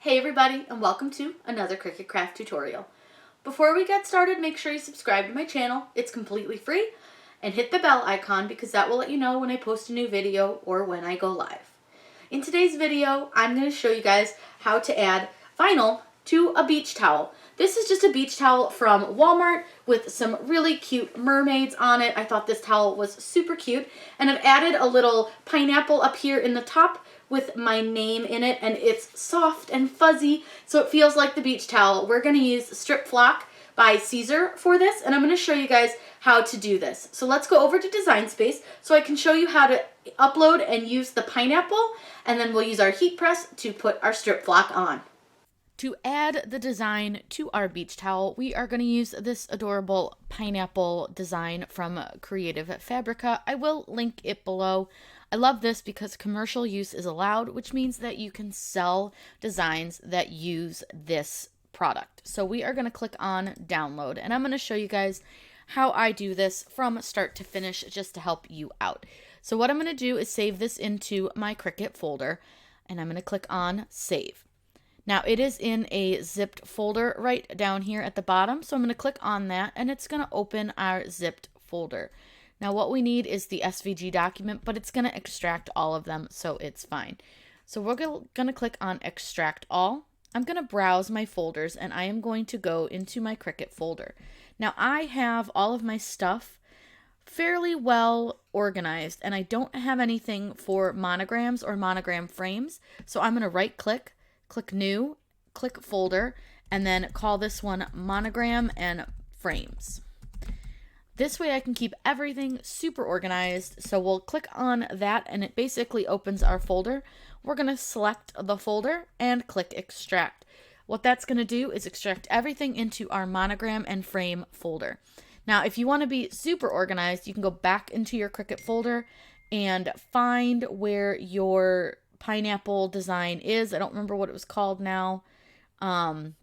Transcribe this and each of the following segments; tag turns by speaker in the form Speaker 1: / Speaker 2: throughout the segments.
Speaker 1: Hey everybody, and welcome to another Cricut Craft tutorial. Before we get started, make sure you subscribe to my channel. It's completely free, and hit the bell icon because that will let you know when I post a new video or when I go live. In today's video, I'm going to show you guys how to add vinyl to a beach towel. This is just a beach towel from Walmart with some really cute mermaids on it. I thought this towel was super cute, and I've added a little pineapple up here in the top with my name in it, and it's soft and fuzzy, so it feels like the beach towel. We're going to use Strip Flock by Caesar for this, and I'm going to show you guys how to do this. So let's go over to Design Space so I can show you how to upload and use the pineapple, and then we'll use our heat press to put our Strip Flock on. To add the design to our beach towel, we are going to use this adorable pineapple design from Creative Fabrica. I will link it below. I love this because commercial use is allowed, which means that you can sell designs that use this product. So we are going to click on download, and I'm going to show you guys how I do this from start to finish just to help you out. So what I'm going to do is save this into my Cricut folder, and I'm going to click on save. Now it is in a zipped folder right down here at the bottom, so I'm going to click on that and it's going to open our zipped folder. Now what we need is the SVG document, but it's going to extract all of them, so it's fine. So we're going to click on extract all. I'm going to browse my folders and I am going to go into my Cricut folder. Now I have all of my stuff fairly well organized and I don't have anything for monograms or monogram frames, so I'm going to right click new, click folder, and then call this one Monogram and Frames. This way I can keep everything super organized. So we'll click on that and it basically opens our folder. We're going to select the folder and click extract. What that's going to do is extract everything into our Monogram and Frame folder. Now if you want to be super organized, you can go back into your Cricut folder and find where your pineapple design is. I don't remember what it was called now. I'll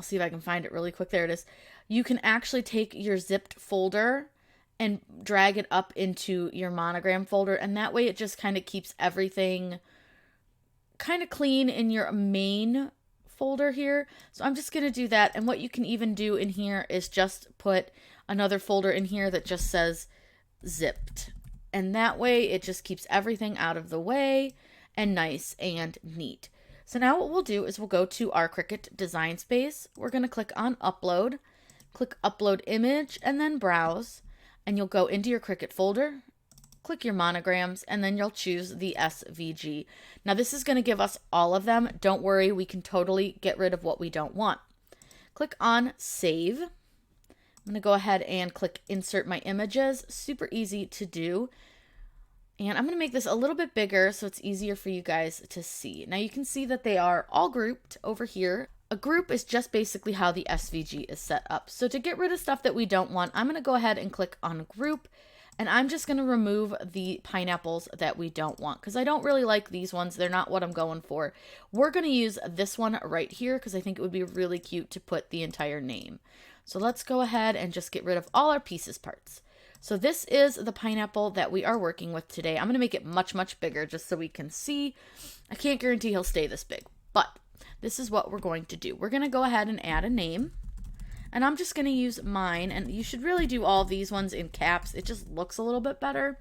Speaker 1: see if I can find it really quick. There it is. You can actually take your zipped folder and drag it up into your monogram folder, and that way it just kind of keeps everything kind of clean in your main folder here. So I'm just going to do that, and what you can even do in here is just put another folder in here that just says zipped, and that way it just keeps everything out of the way and nice and neat. So now what we'll do is we'll go to our Cricut Design Space. We're going to click on Upload, click Upload Image, and then Browse. And you'll go into your Cricut folder, click your monograms, and then you'll choose the SVG. Now this is going to give us all of them. Don't worry, we can totally get rid of what we don't want. Click on Save. I'm going to go ahead and click Insert My Images. Super easy to do. And I'm going to make this a little bit bigger so it's easier for you guys to see. Now you can see that they are all grouped over here. A group is just basically how the SVG is set up. So to get rid of stuff that we don't want, I'm going to go ahead and click on Group. And I'm just going to remove the pineapples that we don't want because I don't really like these ones. They're not what I'm going for. We're going to use this one right here because I think it would be really cute to put the entire name. So let's go ahead and just get rid of all our pieces parts. So this is the pineapple that we are working with today. I'm going to make it much, much bigger just so we can see. I can't guarantee he'll stay this big, but this is what we're going to do. We're going to go ahead and add a name, and I'm just going to use mine, and you should really do all these ones in caps. It just looks a little bit better,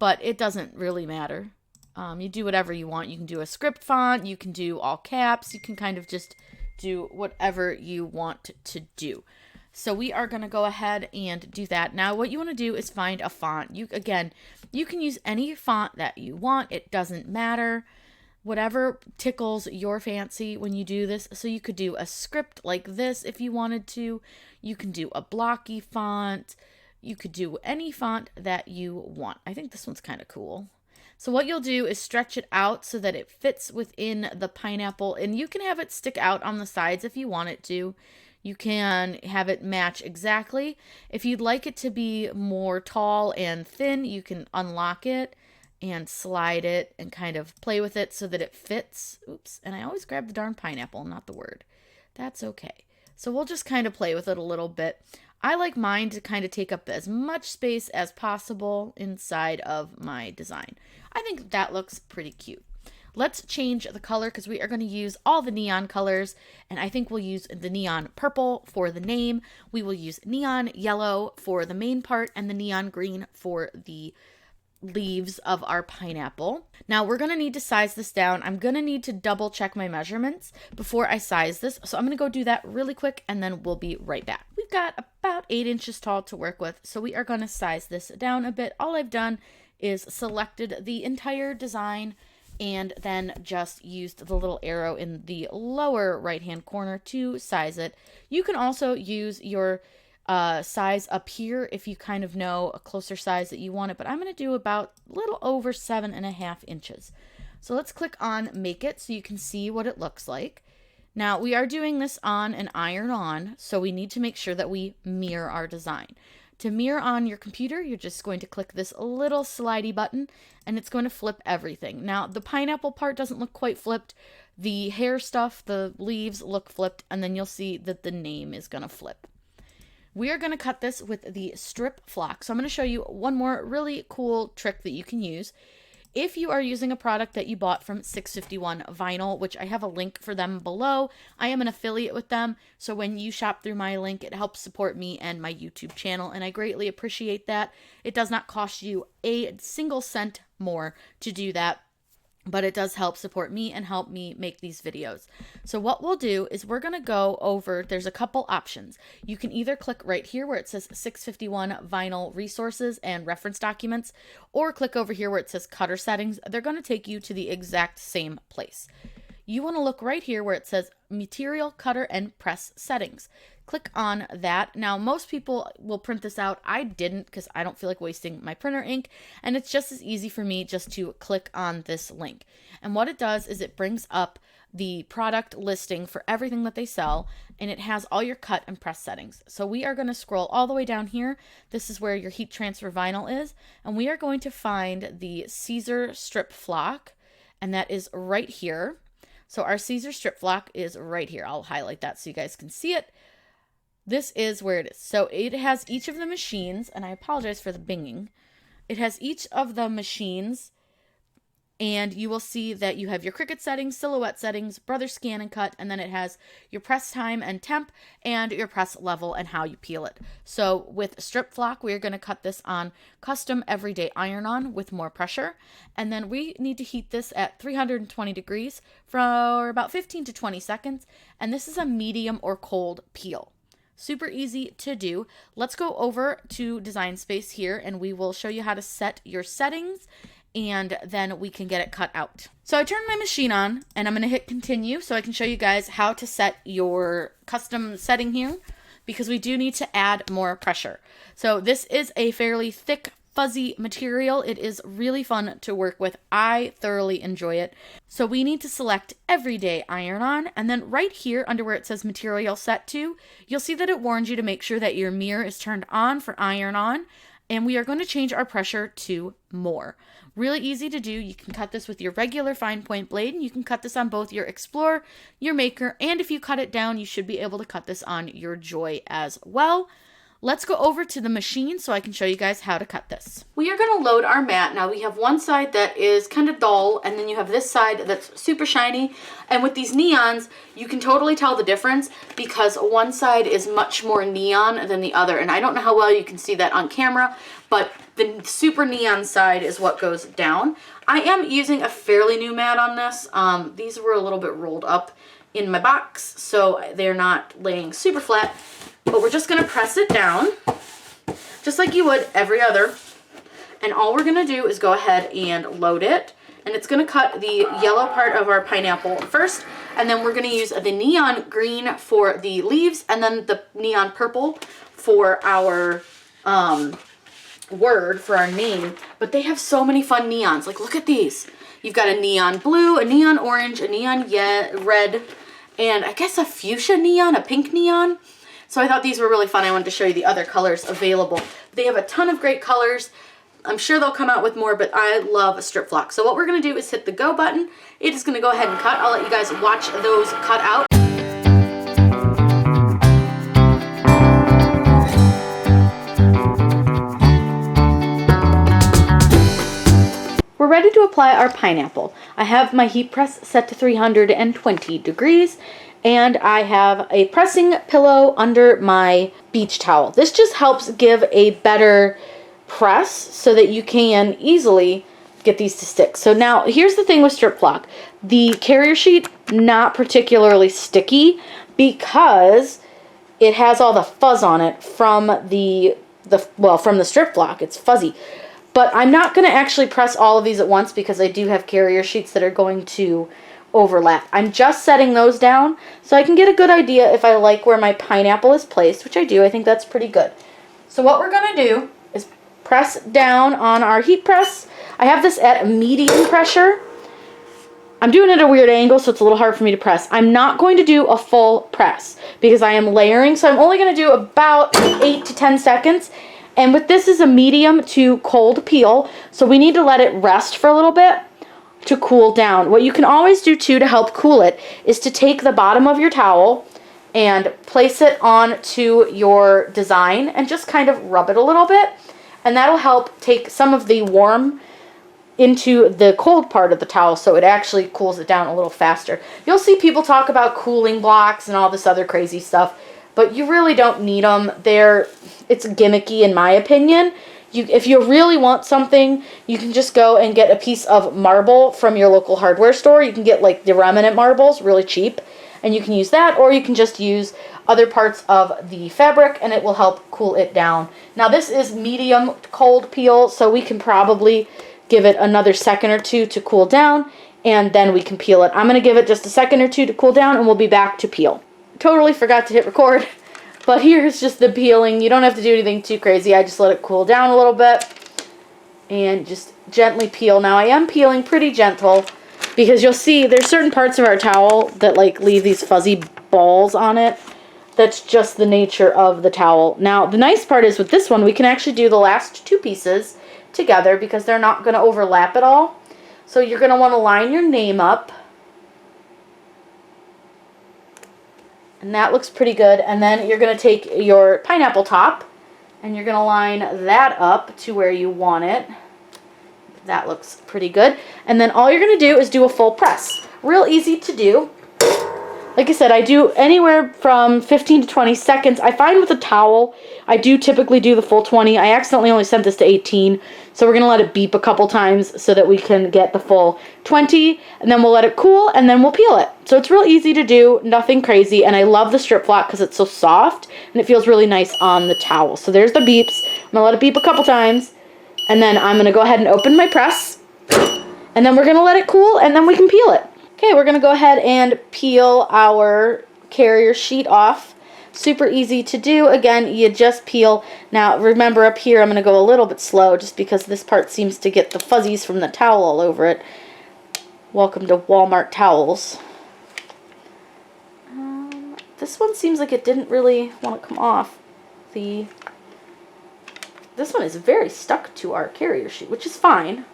Speaker 1: but it doesn't really matter. You do whatever you want. You can do a script font. You can do all caps. You can kind of just do whatever you want to do. So we are going to go ahead and do that. Now what you want to do is find a font. You can use any font that you want. It doesn't matter. Whatever tickles your fancy when you do this. So you could do a script like this if you wanted to. You can do a blocky font. You could do any font that you want. I think this one's kind of cool. So what you'll do is stretch it out so that it fits within the pineapple, and you can have it stick out on the sides if you want it to. You can have it match exactly. If you'd like it to be more tall and thin, you can unlock it and slide it and kind of play with it so that it fits. Oops, and I always grab the darn pineapple, not the word. That's okay. So we'll just kind of play with it a little bit. I like mine to kind of take up as much space as possible inside of my design. I think that looks pretty cute. Let's change the color because we are going to use all the neon colors, and I think we'll use the neon purple for the name. We will use neon yellow for the main part and the neon green for the leaves of our pineapple. Now we're going to need to size this down. I'm going to need to double check my measurements before I size this. So I'm going to go do that really quick and then we'll be right back. We've got about 8 inches tall to work with. So we are going to size this down a bit. All I've done is selected the entire design and then just used the little arrow in the lower right hand corner to size it. You can also use your size up here if you kind of know a closer size that you want it, but I'm going to do about a little over 7.5 inches. So let's click on make it so you can see what it looks like. Now we are doing this on an iron-on, so we need to make sure that we mirror our design. To mirror on your computer, you're just going to click this little slidey button and it's going to flip everything. Now the pineapple part doesn't look quite flipped. The hair stuff, the leaves look flipped, and then you'll see that the name is going to flip. We are going to cut this with the strip flock. So I'm going to show you one more really cool trick that you can use. If you are using a product that you bought from 651 Vinyl, which I have a link for them below, I am an affiliate with them. So when you shop through my link, it helps support me and my YouTube channel, and I greatly appreciate that. It does not cost you a single cent more to do that, but it does help support me and help me make these videos. So what we'll do is we're going to go over, there's a couple options. You can either click right here where it says 651 Vinyl Resources and Reference Documents, or click over here where it says Cutter Settings. They're going to take you to the exact same place. You want to look right here where it says Material, Cutter, and Press Settings. Click on that. Now, most people will print this out. I didn't because I don't feel like wasting my printer ink, and it's just as easy for me just to click on this link. And what it does is it brings up the product listing for everything that they sell, and it has all your cut and press settings. So we are going to scroll all the way down here. This is where your heat transfer vinyl is, and we are going to find the Caesar strip flock, and that is right here. So our Caesar strip flock is right here. I'll highlight that so you guys can see it. This is where it is. So it has each of the machines, and I apologize for the binging. It has each of the machines, and you will see that you have your CRICUT settings, silhouette settings, brother scan and cut, and then it has your press time and temp, and your press level and how you peel it. So with strip flock, we are going to cut this on custom everyday iron-on with more pressure, and then we need to heat this at 320 degrees for about 15 to 20 seconds, and this is a medium or cold peel. Super easy to do. Let's go over to Design Space here and we will show you how to set your settings and then we can get it cut out. So I turned my machine on and I'm going to hit continue so I can show you guys how to set your custom setting here because we do need to add more pressure. So this is a fairly thick fuzzy material. It is really fun to work with. I thoroughly enjoy it. So we need to select everyday iron-on, and then right here under where it says material set to, you'll see that it warns you to make sure that your mirror is turned on for iron-on, and we are going to change our pressure to more. Really easy to do. You can cut this with your regular fine point blade, and you can cut this on both your Explorer, your Maker, and if you cut it down, you should be able to cut this on your Joy as well. Let's go over to the machine so I can show you guys how to cut this. We are going to load our mat. Now we have one side that is kind of dull and then you have this side that's super shiny. And with these neons, you can totally tell the difference because one side is much more neon than the other. And I don't know how well you can see that on camera, but the super neon side is what goes down. I am using a fairly new mat on this. These were a little bit rolled up in my box, so they're not laying super flat. But we're just going to press it down, just like you would every other. And all we're going to do is go ahead and load it. And it's going to cut the yellow part of our pineapple first. And then we're going to use the neon green for the leaves. And then the neon purple for our word, for our name. But they have so many fun neons. Like, look at these. You've got a neon blue, a neon orange, a neon red, and I guess a fuchsia neon, a pink neon. So I thought these were really fun. I wanted to show you the other colors available. They have a ton of great colors. I'm sure they'll come out with more, but I love strip flock. So what we're going to do is hit the go button. It is going to go ahead and cut. I'll let you guys watch those cut out. We're ready to apply our pineapple. I have my heat press set to 320 degrees, and I have a pressing pillow under my beach towel. This just helps give a better press so that you can easily get these to stick. So now here's the thing with strip flock. The carrier sheet, not particularly sticky because it has all the fuzz on it from from the strip flock. It's fuzzy. But I'm not going to actually press all of these at once because I do have carrier sheets that are going to overlap. I'm just setting those down so I can get a good idea if I like where my pineapple is placed, which I do. I think that's pretty good. So what we're going to do is press down on our heat press. I have this at medium pressure. I'm doing it at a weird angle, so it's a little hard for me to press. I'm not going to do a full press because I am layering, so I'm only going to do about 8 to 10 seconds. And with this is a medium to cold peel, so we need to let it rest for a little bit to cool down. What you can always do too to help cool it is to take the bottom of your towel and place it onto your design and just kind of rub it a little bit. And that'll help take some of the warm into the cold part of the towel so it actually cools it down a little faster. You'll see people talk about cooling blocks and all this other crazy stuff, but you really don't need them. It's gimmicky in my opinion. If you really want something, you can just go and get a piece of marble from your local hardware store. You can get like the remnant marbles, really cheap, and you can use that, or you can just use other parts of the fabric and it will help cool it down. Now this is medium cold peel, so we can probably give it another second or two to cool down, and then we can peel it. I'm going to give it just a second or two to cool down, and we'll be back to peel. Totally forgot to hit record, but here's just the peeling. You don't have to do anything too crazy. I just let it cool down a little bit and just gently peel. Now I am peeling pretty gentle because you'll see there's certain parts of our towel that like leave these fuzzy balls on it. That's just the nature of the towel. Now the nice part is with this one we can actually do the last two pieces together because they're not going to overlap at all. So you're going to want to line your name up. And that looks pretty good. And then you're going to take your pineapple top and you're going to line that up to where you want it. That looks pretty good. And then all you're going to do is do a full press. Real easy to do. Like I said, I do anywhere from 15 to 20 seconds. I find with a towel, I do typically do the full 20. I accidentally only sent this to 18, so we're going to let it beep a couple times so that we can get the full 20, and then we'll let it cool, and then we'll peel it. So it's real easy to do, nothing crazy, and I love the strip flock because it's so soft, and it feels really nice on the towel. So there's the beeps. I'm going to let it beep a couple times, and then I'm going to go ahead and open my press, and then we're going to let it cool, and then we can peel it. Okay, we're going to go ahead and peel our carrier sheet off. Super easy to do. Again, you just peel. Now, remember up here, I'm going to go a little bit slow just because this part seems to get the fuzzies from the towel all over it. Welcome to Walmart towels. This one seems like it didn't really want to come off. This one is very stuck to our carrier sheet, which is fine.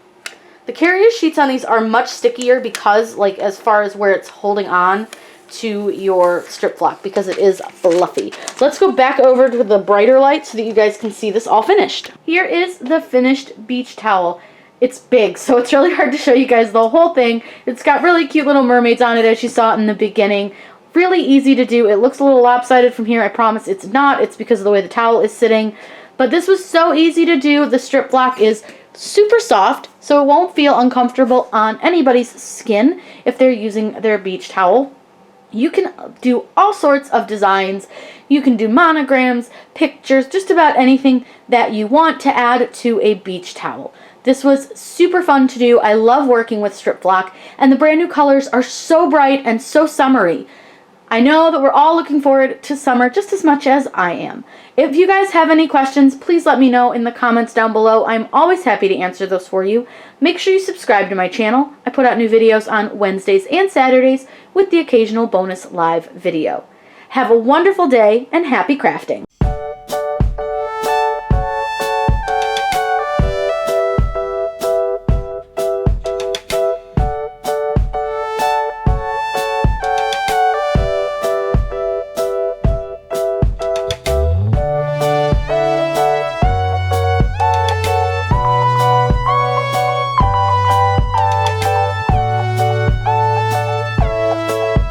Speaker 1: The carrier sheets on these are much stickier because, like, as far as where it's holding on to your strip flock, because it is fluffy. So let's go back over to the brighter light so that you guys can see this all finished. Here is the finished beach towel. It's big, so it's really hard to show you guys the whole thing. It's got really cute little mermaids on it, as you saw in the beginning. Really easy to do. It looks a little lopsided from here. I promise it's not. It's because of the way the towel is sitting. But this was so easy to do. The strip flock is super soft, so it won't feel uncomfortable on anybody's skin if they're using their beach towel. You can do all sorts of designs. You can do monograms, pictures, just about anything that you want to add to a beach towel. This was super fun to do. I love working with strip flock, and the brand new colors are so bright and so summery. I know that we're all looking forward to summer just as much as I am. If you guys have any questions, please let me know in the comments down below. I'm always happy to answer those for you. Make sure you subscribe to my channel. I put out new videos on Wednesdays and Saturdays with the occasional bonus live video. Have a wonderful day and happy crafting.